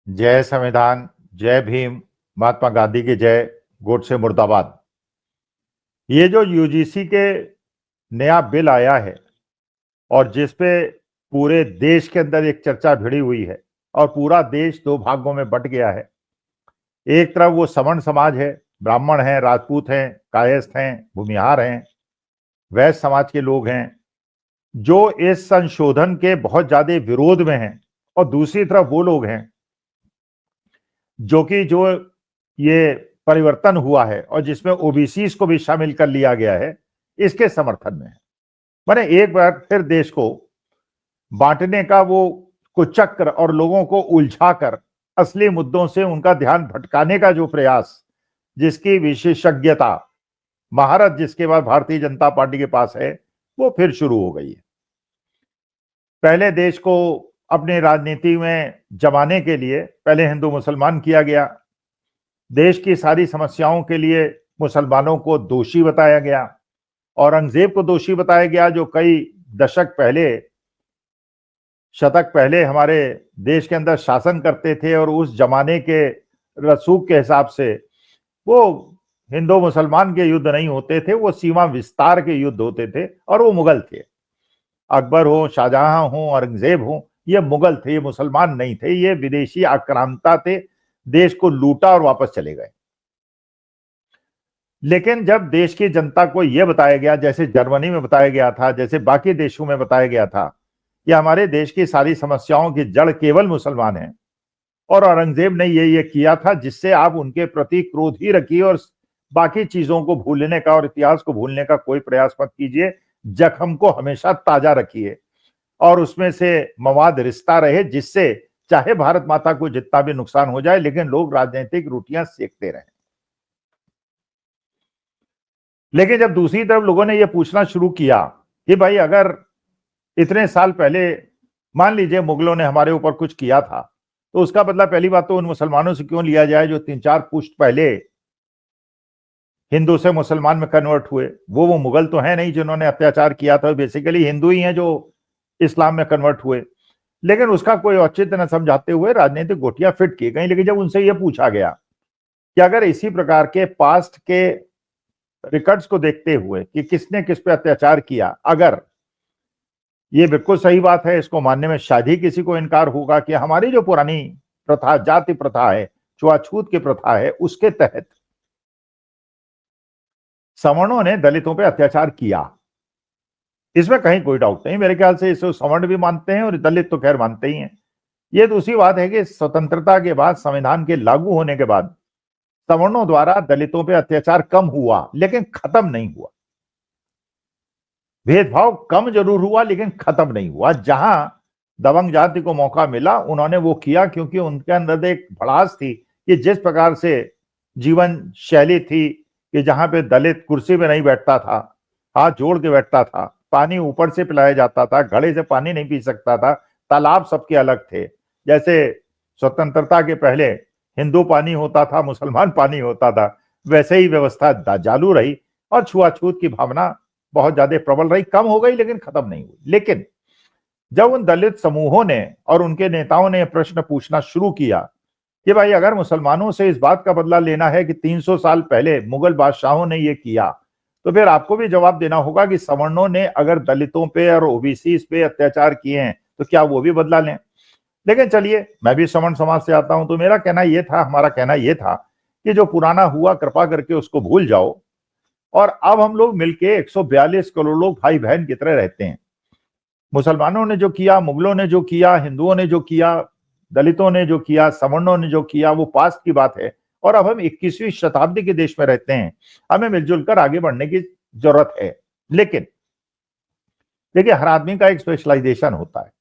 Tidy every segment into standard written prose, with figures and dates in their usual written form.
जय संविधान, जय भीम, महात्मा गांधी की जय, गोडसे मुर्दाबाद। ये जो यूजीसी के नया बिल आया है और जिसपे पूरे देश के अंदर एक चर्चा भिड़ी हुई है और पूरा देश दो भागों में बंट गया है। एक तरफ वो सवर्ण समाज है, ब्राह्मण हैं, राजपूत हैं, कायस्थ हैं, भूमिहार हैं, वैश्य समाज के लोग हैं जो इस संशोधन के बहुत ज्यादा विरोध में हैं। और दूसरी तरफ वो लोग हैं जो ये परिवर्तन हुआ है और जिसमें ओबीसी को भी शामिल कर लिया गया है, इसके समर्थन में है। मैंने एक बार फिर देश को बांटने का वो कुचक्र और लोगों को उलझाकर असली मुद्दों से उनका ध्यान भटकाने का जो प्रयास, जिसकी विशेषज्ञता, महारत जिसके बाद भारतीय जनता पार्टी के पास है, वो फिर शुरू हो गई है। पहले देश को अपनी राजनीति में जमाने के लिए पहले हिंदू मुसलमान किया गया। देश की सारी समस्याओं के लिए मुसलमानों को दोषी बताया गया। औरंगजेब को दोषी बताया गया जो कई शतक पहले हमारे देश के अंदर शासन करते थे और उस जमाने के रसूख के हिसाब से वो हिंदू मुसलमान के युद्ध नहीं होते थे, वो सीमा विस्तार के युद्ध होते थे और वो मुगल थे। अकबर हो, शाहजहां हो, औरंगजेब हो, ये मुगल थे, ये मुसलमान नहीं थे, ये विदेशी आक्रांता थे, देश को लूटा और वापस चले गए। लेकिन जब देश की जनता को यह बताया गया, जैसे जर्मनी में बताया गया था, जैसे बाकी देशों में बताया गया था कि हमारे देश की सारी समस्याओं की जड़ केवल मुसलमान है और औरंगजेब ने ये किया था जिससे आप उनके प्रति क्रोध ही रखिए और बाकी चीजों को भूलने का और इतिहास को भूलने का कोई प्रयास मत कीजिए, जख्म को हमेशा ताजा रखिए और उसमें से मवाद रिश्ता रहे जिससे चाहे भारत माता को जितना भी नुकसान हो जाए लेकिन लोग राजनीतिक रोटियां सेकते रहें। लेकिन जब दूसरी तरफ लोगों ने यह पूछना शुरू किया कि भाई अगर इतने साल पहले मान लीजिए मुगलों ने हमारे ऊपर कुछ किया था तो उसका बदला पहली बात तो उन मुसलमानों से क्यों लिया जाए जो 3-4 पुश्त पहले हिंदू से मुसलमान में कन्वर्ट हुए। वो मुगल तो है नहीं जिन्होंने अत्याचार किया था, बेसिकली हिंदू ही हैं जो इस्लाम में कन्वर्ट हुए। लेकिन उसका कोई औचित्य न समझाते हुए राजनीतिक गोटियां फिट की गई। लेकिन जब उनसे यह पूछा गया कि अगर इसी प्रकार के पास्ट के रिकॉर्ड्स को देखते हुए कि किसने किस पे अत्याचार किया, अगर ये बिल्कुल सही बात है, इसको मानने में शायद ही किसी को इनकार होगा कि हमारी जो पुरानी प्रथा, जाति प्रथा है, छुआछूत की प्रथा है, उसके तहत सवर्णों ने दलितों पे अत्याचार किया, इसमें कहीं कोई डाउट नहीं। मेरे ख्याल से इसे सवर्ण भी मानते हैं और दलित तो खैर मानते ही हैं। ये दूसरी बात है कि स्वतंत्रता के बाद, संविधान के लागू होने के बाद सवर्णों द्वारा दलितों पे अत्याचार कम हुआ लेकिन खत्म नहीं हुआ। भेदभाव कम जरूर हुआ लेकिन खत्म नहीं हुआ। जहां दबंग जाति को मौका मिला उन्होंने वो किया, क्योंकि उनके अंदर एक भड़ास थी कि जिस प्रकार से जीवन शैली थी कि जहां पे दलित कुर्सी पे नहीं बैठता था, हाथ जोड़ के बैठता था, पानी ऊपर से पिलाया जाता था, घड़े से पानी नहीं पी सकता था, तालाब सबके अलग थे। जैसे स्वतंत्रता के पहले हिंदू पानी होता था, मुसलमान पानी होता था, वैसे ही व्यवस्था चालू रही और छुआछूत की भावना बहुत ज्यादा प्रबल रही। कम हो गई लेकिन खत्म नहीं हुई। लेकिन जब उन दलित समूहों ने और उनके नेताओं ने प्रश्न पूछना शुरू किया कि भाई अगर मुसलमानों से इस बात का बदला लेना है कि 300 साल पहले मुगल बादशाहों ने यह किया, तो फिर आपको भी जवाब देना होगा कि सवर्णों ने अगर दलितों पे और ओबीसी पे अत्याचार किए हैं तो क्या वो भी बदला लें। लेकिन चलिए, मैं भी सवर्ण समाज से आता हूं, तो मेरा कहना यह था, हमारा कहना यह था कि जो पुराना हुआ कृपा करके उसको भूल जाओ और अब हम लोग मिलके 142 करोड़ लोग भाई बहन की तरह रहते हैं। मुसलमानों ने जो किया, मुगलों ने जो किया, हिंदुओं ने जो किया, दलितों ने जो किया, सवर्णों ने जो किया, वो पास्ट की बात है और अब हम 21वीं शताब्दी के देश में रहते हैं। हमें मिलजुल कर आगे बढ़ने की जरूरत है। लेकिन देखिए, हर आदमी का एक स्पेशलाइजेशन होता है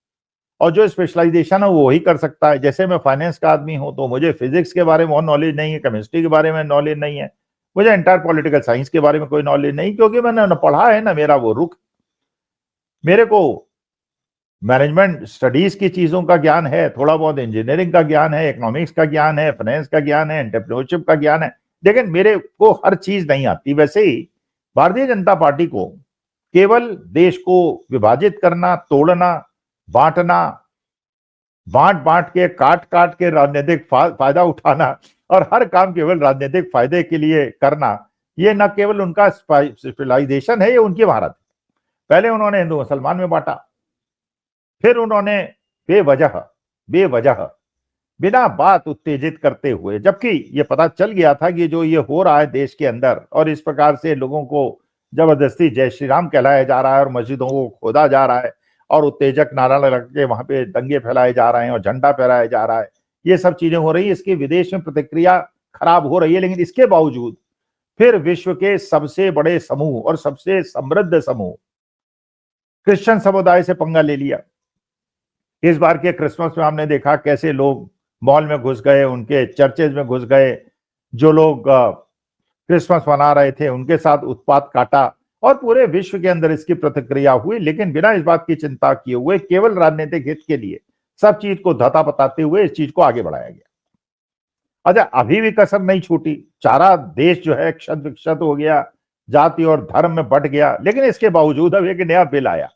और जो स्पेशलाइजेशन है वो ही कर सकता है। जैसे मैं फाइनेंस का आदमी हूं तो मुझे फिजिक्स के बारे में बहुत नॉलेज नहीं है, केमिस्ट्री के बारे में नॉलेज नहीं है, मुझे एंटायर पॉलिटिकल साइंस के बारे में कोई नॉलेज नहीं, क्योंकि मैंने न पढ़ा है ना मेरा वो रुख। मेरे को मैनेजमेंट स्टडीज की चीजों का ज्ञान है, थोड़ा बहुत इंजीनियरिंग का ज्ञान है, इकोनॉमिक्स का ज्ञान है, फाइनेंस का ज्ञान है, एंटरप्रेन्योरशिप का ज्ञान है, लेकिन मेरे को हर चीज नहीं आती। वैसे ही भारतीय जनता पार्टी को केवल देश को विभाजित करना, तोड़ना, बांटना, बांट बांट के, काट काट के राजनीतिक फायदा उठाना और हर काम केवल राजनीतिक फायदे के लिए करना, ये न केवल उनका स्पेशलाइजेशन है, ये उनकी महारत। पहले उन्होंने हिंदू मुसलमान में बांटा, फिर उन्होंने बेवजह बेवजह बिना बात उत्तेजित करते हुए, जबकि ये पता चल गया था कि जो ये हो रहा है देश के अंदर और इस प्रकार से लोगों को जबरदस्ती जय श्री राम कहलाया जा रहा है और मस्जिदों को खोदा जा रहा है और उत्तेजक नारा लगा के वहां पे दंगे फैलाए जा रहे हैं और झंडा फहराया जा रहा है, ये सब चीजें हो रही है, इसकी विदेश में प्रतिक्रिया खराब हो रही है। लेकिन इसके बावजूद फिर विश्व के सबसे बड़े समूह और सबसे समृद्ध समूह क्रिश्चियन समुदाय से पंगा ले लिया। इस बार के क्रिसमस में हमने देखा कैसे लोग मॉल में घुस गए, उनके चर्चेज में घुस गए, जो लोग क्रिसमस मना रहे थे उनके साथ उत्पात काटा और पूरे विश्व के अंदर इसकी प्रतिक्रिया हुई, लेकिन बिना इस बात की चिंता किए हुए केवल राजनीतिक हित के लिए सब चीज को धता बताते हुए इस चीज को आगे बढ़ाया गया। अच्छा, अभी भी कसर नहीं छूटी, सारा देश जो है क्षत विक्षत हो गया, जाति और धर्म में बंट गया, लेकिन इसके बावजूद अब एक नया बिल आया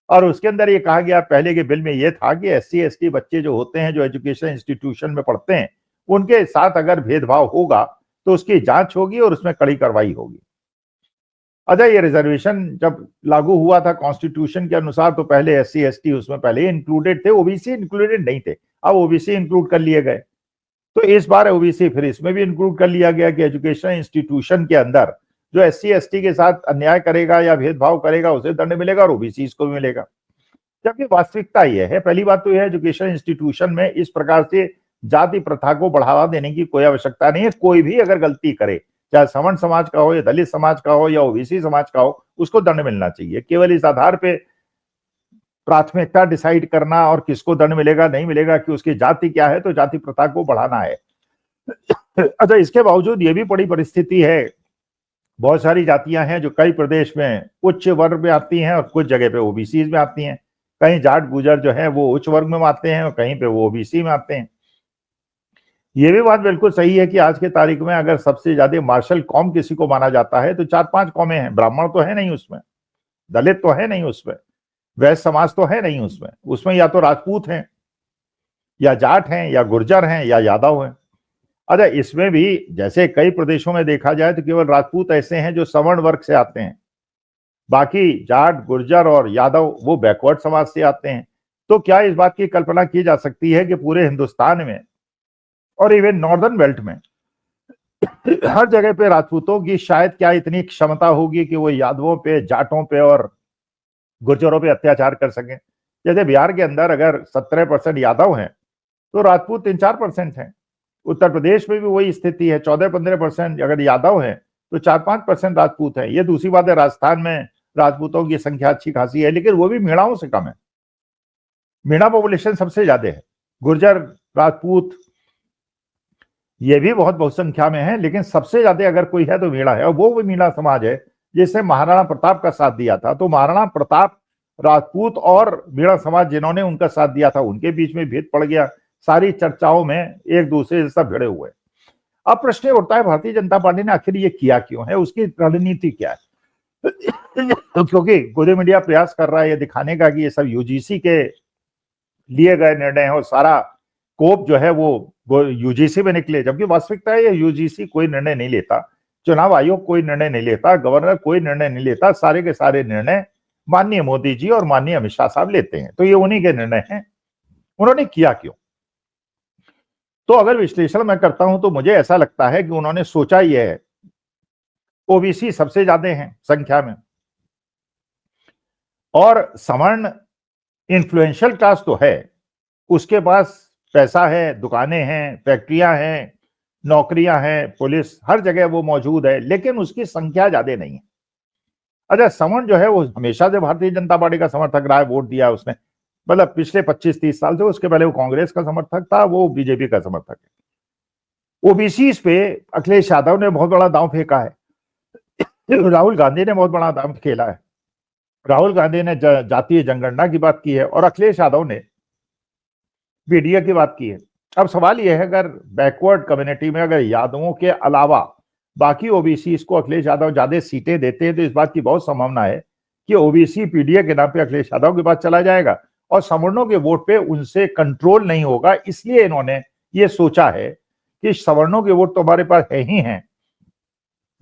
और उसके अंदर ये कहा गया, पहले के बिल में ये था कि SC ST बच्चे जो होते हैं, जो एजुकेशन इंस्टीट्यूशन में पढ़ते हैं, उनके साथ अगर भेदभाव होगा तो उसकी जांच होगी और उसमें कड़ी कार्रवाई होगी। अच्छा, ये रिजर्वेशन जब लागू हुआ था कॉन्स्टिट्यूशन के अनुसार तो पहले SC ST उसमें पहले इंक्लूडेड थे, OBC इंक्लूडेड नहीं थे, अब OBC इंक्लूड कर लिए गए। तो इस बार OBC फिर इसमें भी इंक्लूड कर लिया गया कि एजुकेशन इंस्टीट्यूशन के अंदर जो SC ST के साथ अन्याय करेगा या भेदभाव करेगा उसे दंड मिलेगा और OBC को भी मिलेगा। जबकि वास्तविकता यह है, पहली बात तो यह है एजुकेशन इंस्टीट्यूशन में इस प्रकार से जाति प्रथा को बढ़ावा देने की कोई आवश्यकता नहीं है। कोई भी अगर गलती करे, चाहे सवर्ण समाज का हो या दलित समाज का हो या OBC समाज का हो, उसको दंड मिलना चाहिए। केवल इस आधार पे प्राथमिकता डिसाइड करना और किसको दंड मिलेगा नहीं मिलेगा कि उसकी जाति क्या है, तो जाति प्रथा को बढ़ाना है। अच्छा, इसके बावजूद ये भी बड़ी परिस्थिति है, बहुत सारी जातियां हैं जो कई प्रदेश में उच्च वर्ग में आती हैं और कुछ जगह पे OBC में आती हैं। कहीं जाट गुजर जो है वो उच्च वर्ग में आते हैं और कहीं पे वो OBC में आते हैं। ये भी बात बिल्कुल सही है कि आज के तारीख में अगर सबसे ज्यादा मार्शल कौम किसी को माना जाता है तो 4-5 कौमें हैं। ब्राह्मण तो है नहीं उसमें, दलित तो है नहीं उसमें, वैश्य समाज तो है नहीं उसमें, उसमें या तो राजपूत हैं या जाट हैं या गुर्जर हैं या यादव हैं। अच्छा, इसमें भी जैसे कई प्रदेशों में देखा जाए तो केवल राजपूत ऐसे हैं जो सवर्ण वर्ग से आते हैं, बाकी जाट गुर्जर और यादव वो बैकवर्ड समाज से आते हैं। तो क्या इस बात की कल्पना की जा सकती है कि पूरे हिंदुस्तान में और इवन नॉर्दर्न बेल्ट में हर जगह पे राजपूतों की शायद क्या इतनी क्षमता होगी कि वो यादवों पे, जाटों पे और गुर्जरों पे अत्याचार कर सकें? जैसे बिहार के अंदर अगर 17% यादव हैं तो राजपूत 3-4% हैं। उत्तर प्रदेश में भी वही स्थिति है, 14-15% अगर यादव हैं तो 4-5% राजपूत हैं। ये दूसरी बात है, राजस्थान में राजपूतों की संख्या अच्छी खासी है, लेकिन वो भी मीणाओं से कम है। मीणा पॉपुलेशन सबसे ज्यादा है, गुर्जर राजपूत ये भी बहुत बहुसंख्या में है, लेकिन सबसे ज्यादा अगर कोई है तो मीणा है, और वो मीणा समाज है जिसने महाराणा प्रताप का साथ दिया था। तो महाराणा प्रताप राजपूत और मीणा समाज जिन्होंने उनका साथ दिया था, उनके बीच में भेद पड़ गया, सारी चर्चाओं में एक दूसरे से सब भिड़े हुए। अब प्रश्न उठता है भारतीय जनता पार्टी ने आखिर ये किया क्यों है, उसकी रणनीति क्या है? क्योंकि गोदी मीडिया प्रयास कर रहा है ये दिखाने का कि ये सब UGC के लिए गए निर्णय है और सारा कोप जो है वो UGC में निकले, जबकि वास्तविकता है ये UGC कोई निर्णय नहीं लेता, चुनाव आयोग कोई निर्णय नहीं लेता, गवर्नर कोई निर्णय नहीं लेता, सारे के सारे निर्णय माननीय मोदी जी और माननीय अमित शाह साहब लेते हैं। तो ये उन्हीं के निर्णय हैं। उन्होंने किया क्यों? तो अगर विश्लेषण मैं करता हूं तो मुझे ऐसा लगता है कि उन्होंने सोचा यह है, OBC सबसे ज्यादा हैं संख्या में और सवर्ण इन्फ्लुएंशियल क्लास तो है, उसके पास पैसा है, दुकानें हैं, फैक्ट्रियां हैं, नौकरियां हैं, पुलिस हर जगह वो मौजूद है, लेकिन उसकी संख्या ज्यादा नहीं है। अच्छा, सवर्ण जो है वो हमेशा से भारतीय जनता पार्टी का समर्थक रहा है, वोट दिया उसने, मतलब पिछले 25-30 साल से। उसके पहले वो कांग्रेस का समर्थक था, वो BJP का समर्थक है। OBC पे अखिलेश यादव ने बहुत बड़ा दांव फेंका है, राहुल गांधी ने बहुत बड़ा दांव खेला है। राहुल गांधी ने जातीय जनगणना की बात की है और अखिलेश यादव ने PDA की बात की है। अब सवाल यह है, अगर बैकवर्ड कम्युनिटी में अगर यादवों के अलावा बाकी OBC को अखिलेश यादव ज्यादा सीटें देते हैं तो इस बात की बहुत संभावना है कि OBC PDA के नाम पे अखिलेश यादव के पास चला जाएगा और सवर्णों के वोट पे उनसे कंट्रोल नहीं होगा, इसलिए इन्होंने ये सोचा है कि सवर्णों के वोट तो हमारे पास है ही हैं,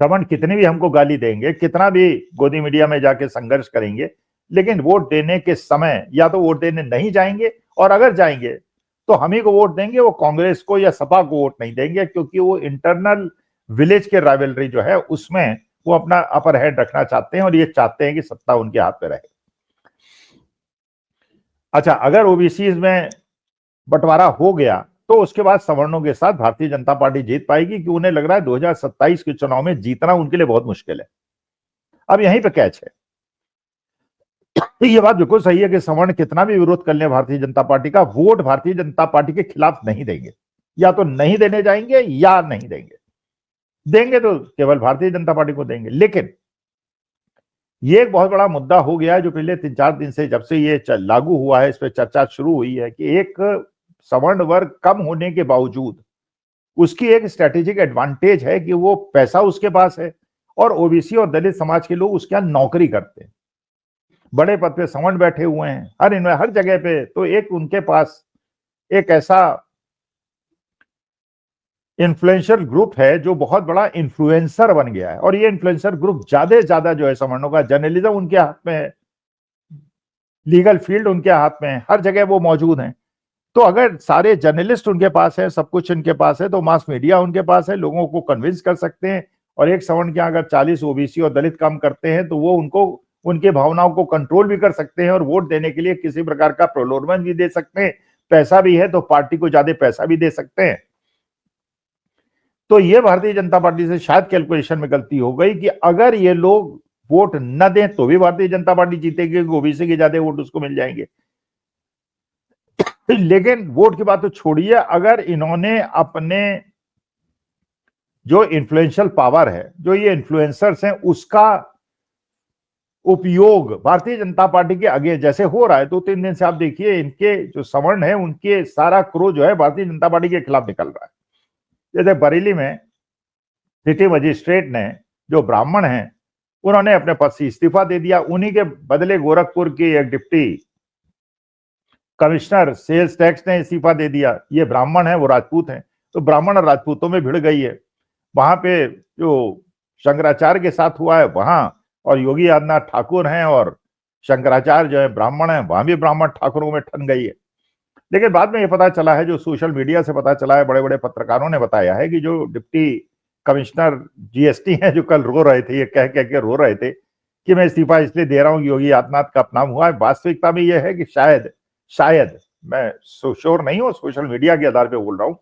सवर्ण कितनी भी हमको गाली देंगे, कितना भी गोदी मीडिया में जाके संघर्ष करेंगे, लेकिन वोट देने के समय या तो वोट देने नहीं जाएंगे, और अगर जाएंगे तो हम ही को वोट देंगे, वो कांग्रेस को या सपा को वोट नहीं देंगे, क्योंकि वो इंटरनल विलेज के राइवलरी जो है उसमें वो अपना अपर हैंड रखना चाहते हैं और ये चाहते हैं कि सत्ता उनके हाथ में रहे। अच्छा, अगर ओबीसी में बंटवारा हो गया तो उसके बाद सवर्णों के साथ भारतीय जनता पार्टी जीत पाएगी, कि उन्हें लग रहा है 2027 के चुनाव में जीतना उनके लिए बहुत मुश्किल है। अब यहीं पे कैच है। तो ये बात बिल्कुल सही है कि सवर्ण कितना भी विरोध कर ले भारतीय जनता पार्टी का, वोट भारतीय जनता पार्टी के खिलाफ नहीं देंगे, या तो नहीं देने जाएंगे या नहीं देंगे, देंगे तो केवल भारतीय जनता पार्टी को देंगे। लेकिन ये एक बहुत बड़ा मुद्दा हो गया है जो पिछले 3-4 दिन से, जब से ये लागू हुआ है, इस पर चर्चा शुरू हुई है कि एक सवर्ण वर्ग कम होने के बावजूद उसकी एक स्ट्रेटेजिक एडवांटेज है कि वो पैसा उसके पास है, और ओबीसी और दलित समाज के लोग उसके यहां नौकरी करते हैं, बड़े पद पे सवर्ण बैठे हुए हैं हर जगह पे, तो एक उनके पास एक ऐसा इन्फ्लुएंसर ग्रुप है जो बहुत बड़ा इन्फ्लुएंसर बन गया है, और ये इन्फ्लुएंसर ग्रुप ज्यादा से ज्यादा जो है सवर्णों का, जर्नलिज्म उनके हाथ में है, लीगल फील्ड उनके हाथ में है, हर जगह वो मौजूद हैं। तो अगर सारे जर्नलिस्ट उनके पास है, सब कुछ उनके पास है, तो मास मीडिया उनके पास है, लोगों को कन्विंस कर सकते हैं, और एक सवर्ण के अगर 40 ओबीसी और दलित काम करते हैं तो वो उनको उनकी भावनाओं को कंट्रोल भी कर सकते हैं, और वोट देने के लिए किसी प्रकार का प्रलोभन भी दे सकते हैं, पैसा भी है तो पार्टी को ज्यादा पैसा भी दे सकते हैं। तो ये भारतीय जनता पार्टी से शायद कैलकुलेशन में गलती हो गई कि अगर ये लोग वोट न दें तो भी भारतीय जनता पार्टी जीतेगी, ओबीसी के ज्यादा वोट उसको मिल जाएंगे। लेकिन वोट की बात तो छोड़िए, अगर इन्होंने अपने जो इन्फ्लुएंशियल पावर है, जो ये इन्फ्लुएंसर्स हैं, उसका उपयोग भारतीय जनता पार्टी के आगे जैसे हो रहा है, 2-3 दिन से आप देखिए इनके जो सवर्ण है उनके सारा क्रोध जो है भारतीय जनता पार्टी के खिलाफ निकल रहा है। जैसे बरेली में सिटी मजिस्ट्रेट ने, जो ब्राह्मण हैं, उन्होंने अपने पद से इस्तीफा दे दिया, उन्हीं के बदले गोरखपुर की एक डिप्टी कमिश्नर सेल्स टैक्स ने इस्तीफा दे दिया। ये ब्राह्मण है, वो राजपूत हैं, तो ब्राह्मण और राजपूतों में भिड़ गई है। वहां पे जो शंकराचार्य के साथ हुआ है वहां, और योगी आदित्यनाथ ठाकुर हैं और शंकराचार्य जो है ब्राह्मण है, वहां भी ब्राह्मण ठाकुरों में ठन गई है। लेकिन बाद में ये पता चला है, जो सोशल मीडिया से पता चला है, बड़े बड़े पत्रकारों ने बताया है कि जो डिप्टी कमिश्नर जीएसटी हैं, जो कल रो रहे थे, ये कह के रो रहे थे कि मैं इस्तीफा इसलिए दे रहा हूँ योगी आदित्यनाथ का अपनाम हुआ है, वास्तविकता में यह है कि शायद मैं श्योर नहीं हूँ, सोशल मीडिया के आधार पर बोल रहा हूँ,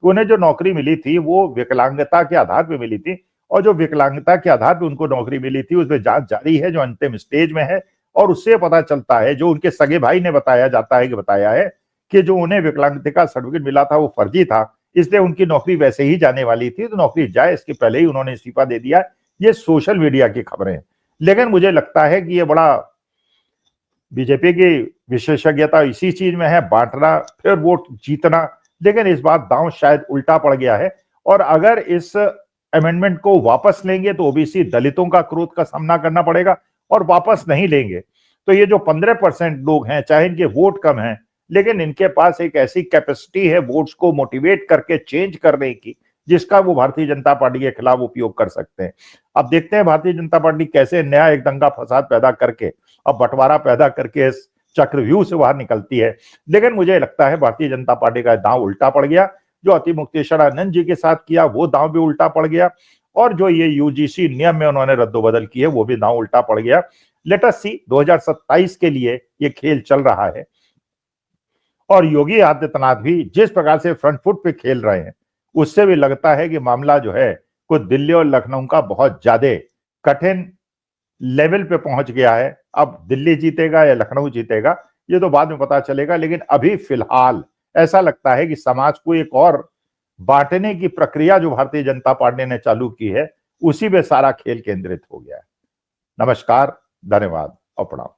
उन्हें जो नौकरी मिली थी वो विकलांगता के आधार पर मिली थी, और जो विकलांगता के आधार पर उनको नौकरी मिली थी उसमें जांच जारी है, जो अंतिम स्टेज में है, और उससे पता चलता है, जो उनके सगे भाई ने बताया है कि जो उन्हें विकलांगता का सर्टिफिकेट मिला था वो फर्जी था, इसलिए उनकी नौकरी वैसे ही जाने वाली थी, तो नौकरी जाए इसके पहले ही उन्होंने इस्तीफा दे दिया। ये सोशल मीडिया की खबरें हैं, लेकिन मुझे लगता है कि ये बड़ा बीजेपी की विशेषज्ञता इसी चीज में है, बांटना फिर वोट जीतना। लेकिन इस बार दांव शायद उल्टा पड़ गया है, और अगर इस अमेंडमेंट को वापस लेंगे तो ओबीसी दलितों का क्रोध का सामना करना पड़ेगा, और वापस नहीं लेंगे तो ये जो 15% लोग हैं, चाहे इनके वोट कम हैं, लेकिन इनके पास एक ऐसी कैपेसिटी है वोट्स को मोटिवेट करके चेंज करने की, जिसका वो भारतीय जनता पार्टी के खिलाफ उपयोग कर सकते हैं। अब देखते हैं भारतीय जनता पार्टी कैसे नया एक दंगा फसाद पैदा करके, अब बंटवारा पैदा करके इस चक्रव्यूह से बाहर निकलती है। लेकिन मुझे लगता है भारतीय जनता पार्टी का दांव उल्टा पड़ गया, जो अतिमुक्तेश्वरानंद जी के साथ किया वो दांव भी उल्टा पड़ गया, और जो ये यूजीसी नियम में उन्होंने रद्दोबदल किए वो भी दांव उल्टा पड़ गया। लेट अस सी, 2027 के लिए ये खेल चल रहा है, और योगी आदित्यनाथ भी जिस प्रकार से फ्रंट फुट पे खेल रहे हैं, उससे भी लगता है कि मामला जो है कुछ दिल्ली और लखनऊ का बहुत ज्यादा कठिन लेवल पे पहुंच गया है। अब दिल्ली जीतेगा या लखनऊ जीतेगा ये तो बाद में पता चलेगा, लेकिन अभी फिलहाल ऐसा लगता है कि समाज को एक और बांटने की प्रक्रिया जो भारतीय जनता पार्टी ने चालू की है, उसी में सारा खेल केंद्रित हो गया है। नमस्कार, धन्यवाद और प्रणाम।